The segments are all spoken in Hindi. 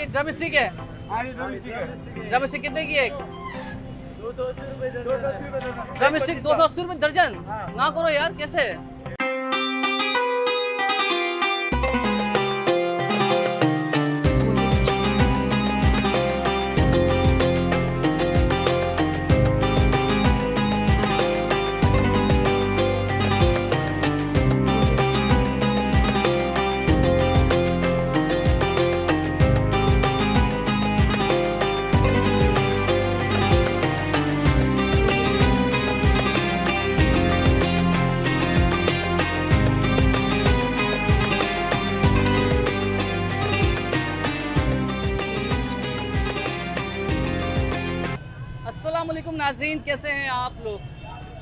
ये ड्रम स्टिक है? हाँ ये ड्रम स्टिक है। ड्रम स्टिक कितने की है? 280 रुपए दर्जन। ड्रम स्टिक 280 रुपए दर्जन? ना करो यार, कैसे? अस्सलामुअलैकुम नाज़रीन, कैसे हैं आप लोग?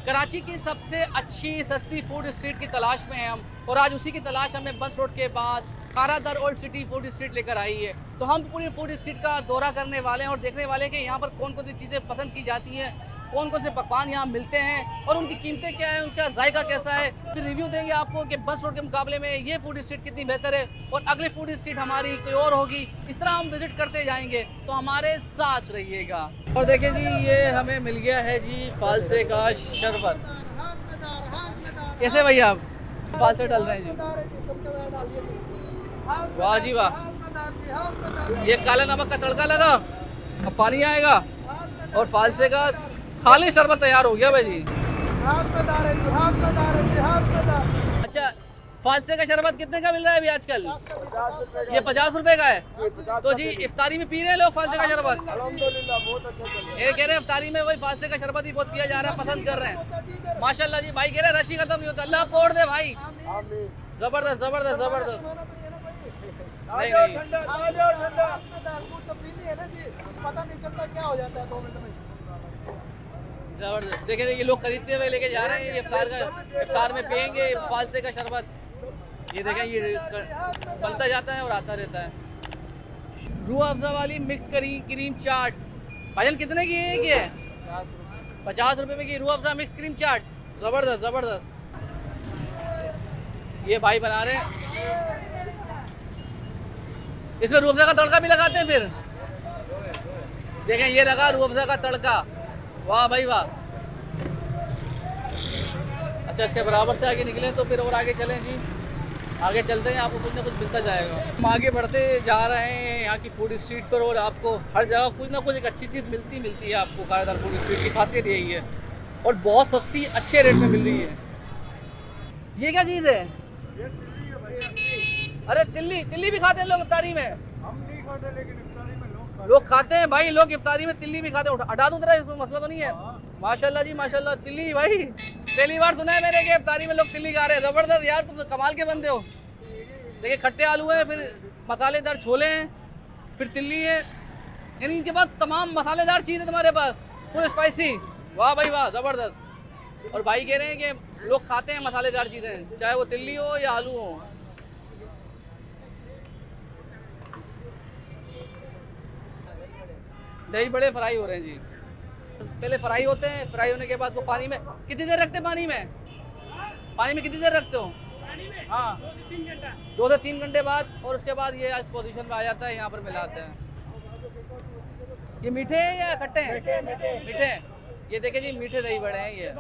कराची की सबसे अच्छी सस्ती फूड स्ट्रीट की तलाश में हैं हम, और आज उसी की तलाश हमें बस रोड के बाद Kharadar old city food street लेकर आई है। तो हम पूरी फूड स्ट्रीट का दौरा करने वाले हैं और देखने वाले हैं कि यहाँ पर कौन कौन सी चीज़ें पसंद की जाती हैं, कौन कौन से पकवान यहाँ मिलते हैं और उनकी कीमतें क्या है, उनका जायका कैसा है। फिर रिव्यू देंगे आपको कि बस रोड के मुकाबले में ये फूड स्ट्रीट कितनी बेहतर है और अगली फूड स्ट्रीट हमारी कोई और होगी। इस तरह हम विजिट करते जाएंगे, तो हमारे साथ रहिएगा। और देखिए जी, ये हमें मिल गया है जी फालसे का शरबत। कैसे भैया आप फालसे डाल रहे हैं जी? वाह जी वाह, ये काला नमक का तड़का लगा, अब पानी आएगा और फालसे का खाली शरबत तैयार हो गया भाई जी। अच्छा, फालसे का शरबत कितने का मिल रहा है अभी आजकल? ये 50 रुपए का है। तो जी इफ्तारी में पी रहे हैं लोग फालसे का शरबत? अल्हम्दुलिल्लाह बहुत अच्छा। ये कह रहे हैं इफ्तारी में वही फालसे का शरबत ही बहुत पिया जा रहा है, पसंद कर रहे हैं। माशाल्लाह जी, भाई कह रहे हैं रशी खत्म नहीं होता, अल्लाह आपको और दे भाई। जबरदस्त जबरदस्त जबरदस्त। नहीं नहीं, पता नहीं चलता क्या हो जाता है 2 मिनट में। जबरदस्त। देखे ये लोग खरीदते हुए लेके जा रहे हैं, ये इफ्तार में पियेंगे फालसे का शरबत। ये देखें, ये बनता जाता है और आता रहता है। रूह अफ़ज़ा वाली मिक्स क्रीम चाट भाईजान कितने की है ये? 50 रुपए में की रूह अफ़ज़ा मिक्स क्रीम चाट। जबरदस्त जबरदस्त। ये भाई बना रहे हैं, इसमें रूह अफ़ज़ा का तड़का भी लगाते हैं। फिर देखें, ये लगा रूह अफ़ज़ा का तड़का, वाह भाई वाह। अच्छा, इसके बराबर से आगे निकले तो फिर और आगे चलें जी, आगे चलते हैं, आपको कुछ ना कुछ मिलता जाएगा। हम आगे बढ़ते जा रहे हैं यहाँ की फूड स्ट्रीट पर, और आपको हर जगह कुछ ना कुछ एक अच्छी चीज़ मिलती है आपको। खारादर फूड स्ट्रीट की खासियत यही है, और बहुत सस्ती अच्छे रेट में मिल रही है। ये क्या चीज़ है? अरे तिल्ली भी खाते हैं लोग इफ्तारी में? हम नहीं खाते, लेकिन इफ्तारी में लोग खाते हैं भाई, लोग इफ्तारी में तिल्ली भी खाते हैं। हटा दूं तेरा, इसमें मसला तो नहीं है? माशाल्लाह जी माशाल्लाह। तिल्ली भाई पहली बार सुना है मैंने कि इफ्तारी में लोग तिल्ली खा रहे हैं। जबरदस्त यार, तुम तो कमाल के बंदे हो। देखिए, खट्टे आलू हैं, फिर मसालेदार छोले हैं, फिर तिल्ली है, यानी इनके पास तमाम मसालेदार चीज़ है तुम्हारे पास, फुल स्पाइसी। वाह भाई वाह, ज़बरदस्त। और भाई कह रहे हैं कि लोग खाते हैं मसालेदार चीज़ें, चाहे वो तिल्ली हो या आलू हो। दही बड़े फ्राई हो रहे हैं जी। पहले फ्राई होते हैं, फ्राई होने के बाद वो पानी में कितनी देर रखते हैं? पानी में कितनी देर रखते हो? हाँ, 2 से 3 घंटे बाद, और उसके बाद ये इस पोजीशन में आ जाता है, यहाँ पर मिलाते हैं। ये मीठे हैं या खट्टे हैं? मीठे हैं। ये देखिए जी, मीठे दही बड़े हैं ये।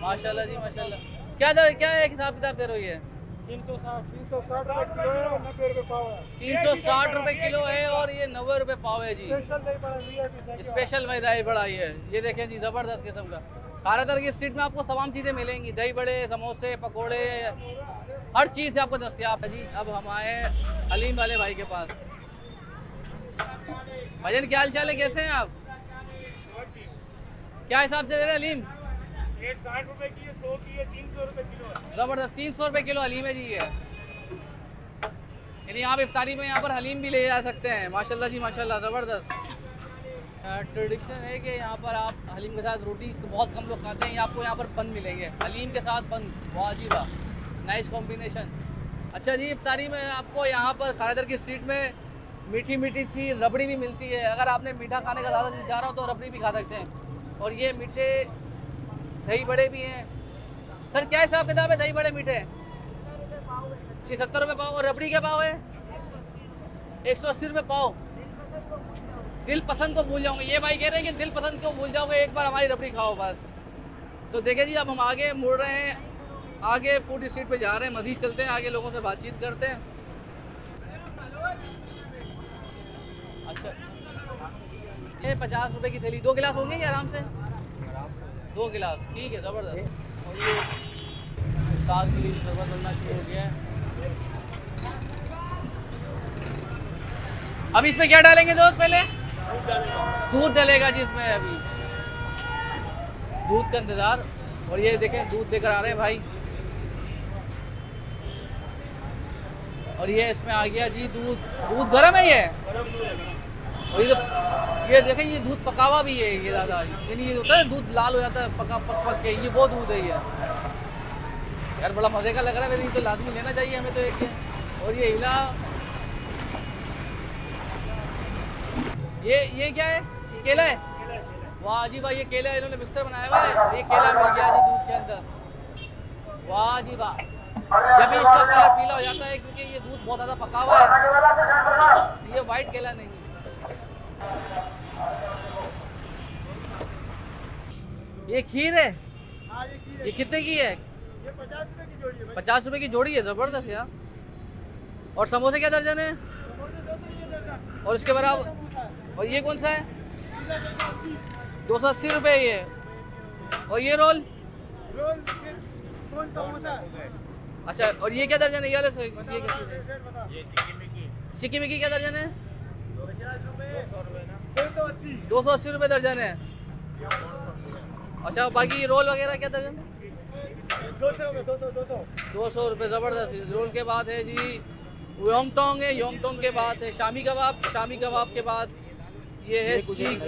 माशाल्लाह जी माशाल्लाह। क्या है हिसाब किताब दे रहे हो ये? 360 रुपए किलो है और 90 रुपए पाव है। 360 रुपए किलो है और ये 90 रुपए पाव है जी। स्पेशल में दही बड़ा ये देखें जी, ज़बरदस्त किस्म का। खारादर की स्ट्रीट में आपको तमाम चीज़ें मिलेंगी, दही बड़े, समोसे, पकोड़े, हर चीज़ आपको दस्तियाब है जी। अब हम आए हलीम वाले भाई के पास। भाईजान क्या हाल चाल है, कैसे हैं आप? क्या हिसाब से दे रहे हैं हलीम? 60 रुपए की है, 100 की है, 300 रुपए किलो है। ज़बरदस्त, 300 रुपए किलो हलीम है जी ये। यानी आप इफ्तारी में यहाँ पर हलीम भी ले जा सकते हैं। माशाल्लाह जी माशाल्लाह, ज़बरदस्त। ट्रेडिशनल है कि यहाँ पर आप हलीम के साथ रोटी तो बहुत कम लोग खाते हैं, आपको यहाँ पर बन मिलेंगे हलीम के साथ बन। वाह जी वाह, नाइस कॉम्बिनेशन। अच्छा जी, इफ्तारी में आपको यहाँ पर खारादर की स्ट्रीट में मीठी मीठी सी रबड़ी भी मिलती है। अगर आपने मीठा खाने का ज़्यादा दिल चाह रहा हो तो रबड़ी भी खा सकते हैं। और ये मीठे दही बड़े भी हैं। सर क्या हिसाब किताब है दही बड़े मीठे? ये 70 रुपये पाव। और रबड़ी क्या भाव है? 180 रुपये पाव। दिल पसंद को भूल जाओगे, ये भाई कह रहे हैं कि दिल पसंद को भूल जाओगे, एक बार हमारी रबड़ी खाओ बस। तो देखें जी, अब हम आगे मुड़ रहे हैं, आगे फूड स्ट्रीट पे जा रहे हैं, मज़ीद चलते हैं, आगे लोगों से बातचीत करते हैं। अच्छा, ये 50 रुपए की थैली, 2 गिलास होंगे ये आराम से? 2 गिलास, ठीक है, ज़बरदस्त। और ये साग के लिए शरबत बनना शुरू हो गया है। अब इसमें क्या डालेंगे दोस्त? पहले दूध डलेगा जी इसमें, अभी दूध का इंतज़ार। और ये देखें, दूध देकर आ रहे हैं भाई। और ये इसमें आ गया जी दूध। दूध गर्म है ये। और ये देखें, ये दूध पका हुआ भी है ये दादा, यानी ये होता है दूध लाल हो जाता है पक पक के, ये वो दूध है ये। यार बड़ा मज़े का लग रहा है मेरे, ये तो लाजमी लेना चाहिए हमें तो एक ये। और ये हिला, ये क्या है? केला है? वाह जी वाह, ये केला इन्होंने मिक्सर बनाया हुआ है, ये केला मिल गया जी दूध के अंदर। वाह जी वाह। जब भी इसका कलर पीला हो जाता है क्योंकि ये दूध बहुत ज़्यादा पका हुआ है, ये वाइट केला नहीं। ये खीर है? हाँ, ये खीर है। ये कितने की है? ये 50 रुपए की जोड़ी है भाई। 50 रुपए की जोड़ी है, ज़बरदस्त यार। और समोसे क्या दर्जन है? और इसके बराबर, और ये कौन सा है? 280 रुपये ये। और ये रोल? रोल कौन समोसा? अच्छा, और ये क्या दर्जन है? ये वाले से, ये क्या चीज़ है? ये चिक्की मिक्की क्या दर्जन है? 50 रुपए, 280। 280 रुपये दर्जन है। अच्छा, बाकी ये रोल वगैरह क्या दर्जन? 200 रुपये, ज़बरदस्त। रोल के बाद है जी योंगटोंग है, योंगटोंग के बाद है शामी कबाब, शामी कबाब के बाद ये है सीख।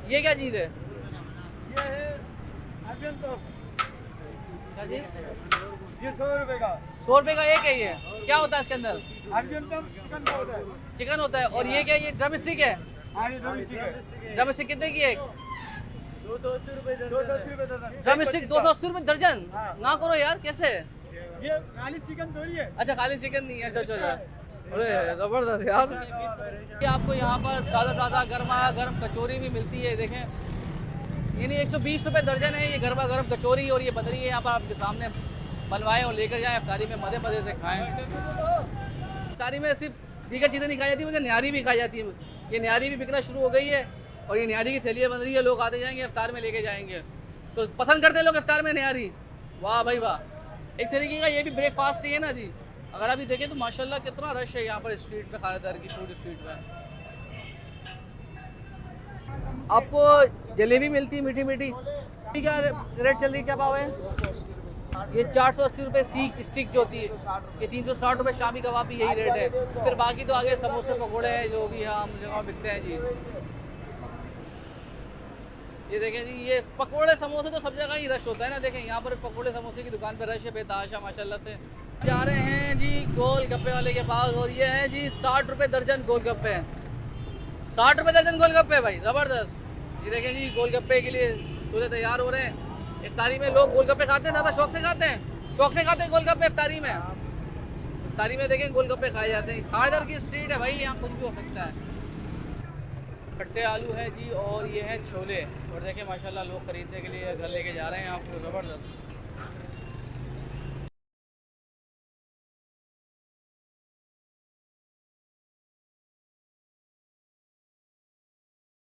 ये क्या चीज़ है? ये है अरबियन टॉप। क्या चीज़? ये 100 रुपए का। 100 रुपये का एक है ये। क्या होता है इसके अंदर? अरबियन टॉप चिकन का होता है। चिकन होता है। और ये क्या, ये ड्रम स्टिक है? हाँ, ये ड्रम स्टिक है। ड्रम स्टिक कितने की है? 280 रुपए दर्जन। 280 रुपए दर्जन। ड्रम स्टिक 280 रुपये दर्जन? हाँ। ना करो यार, कैसे? ये खाली चिकन थोड़ी है। अच्छा, खाली चिकन नहीं है। अच्छा, अरे ज़बरदस्त यार। ये आपको यहाँ पर ताज़ा गर्मा गर्म कचौरी भी मिलती है, देखें। यानी 120 रुपये दर्जन है ये गर्मा गर्म कचौरी। और ये बन रही है यहाँ पर आपके सामने, बनवाएं और लेकर जाएं, इफ्तारी में मज़े से खाएं। इफ्तारी में सिर्फ दीगर चीज़ें नहीं खाई जाती, मुझे न्यारी भी खाई जाती है। ये न्यारी भी बिकना शुरू हो गई है और ये न्यारी की थैलियाँ बन रही है, लोग आते जाएंगे इफ्तार में लेके जाएंगे। तो पसंद करते हैं लोग इफ्तार में न्यारी। वाह भाई वाह। एक तरीके का ये भी ब्रेकफास्ट चाहिए ना जी। अगर अभी देखें तो माशाल्लाह कितना रश है यहाँ पर स्ट्रीट पे, खानेदार की फूड स्ट्रीट पे। आपको जलेबी मिलती है मीठी मीठी, क्या रेट चल रही है, क्या भाव है? ये 480 रुपये सीख स्टिक जो होती है, ये 360 रुपये शामी कबाब भी यही रेट है। फिर बाकी तो आगे समोसे पकौड़े हैं जो भी हम जगह बिकते हैं जी। ये देखें जी, ये पकौड़े समोसे तो सब जगह ही रश होता है ना। देखें यहाँ पर पकौड़े समोसे की दुकान पर रश है बेतहाशा माशाल्लाह से। जा रहे हैं जी गोल गप्पे वाले के पास और ये है जी 60 रुपये दर्जन गोलगप्पे। 60 रुपये दर्जन गोलगप्पे भाई, ज़बरदस्त। ये देखें जी, गोलगप्पे के लिए चूल्हे तैयार हो रहे हैं। इफ्तारी में लोग गोलगप्पे खाते हैं, ज़्यादा शौक से खाते हैं, गोलगप्पे इफ्तारी में। इफ्तारी में देखें गोलगप्पे खाए जाते हैं। खानेदार की स्ट्रीट है भाई, यहाँ कुछ भी हो सकता है। खट्टे आलू है जी और ये है छोले। और देखें माशाल्लाह लोग खरीदने के लिए घर लेके जा रहे हैं आपको, ज़बरदस्त।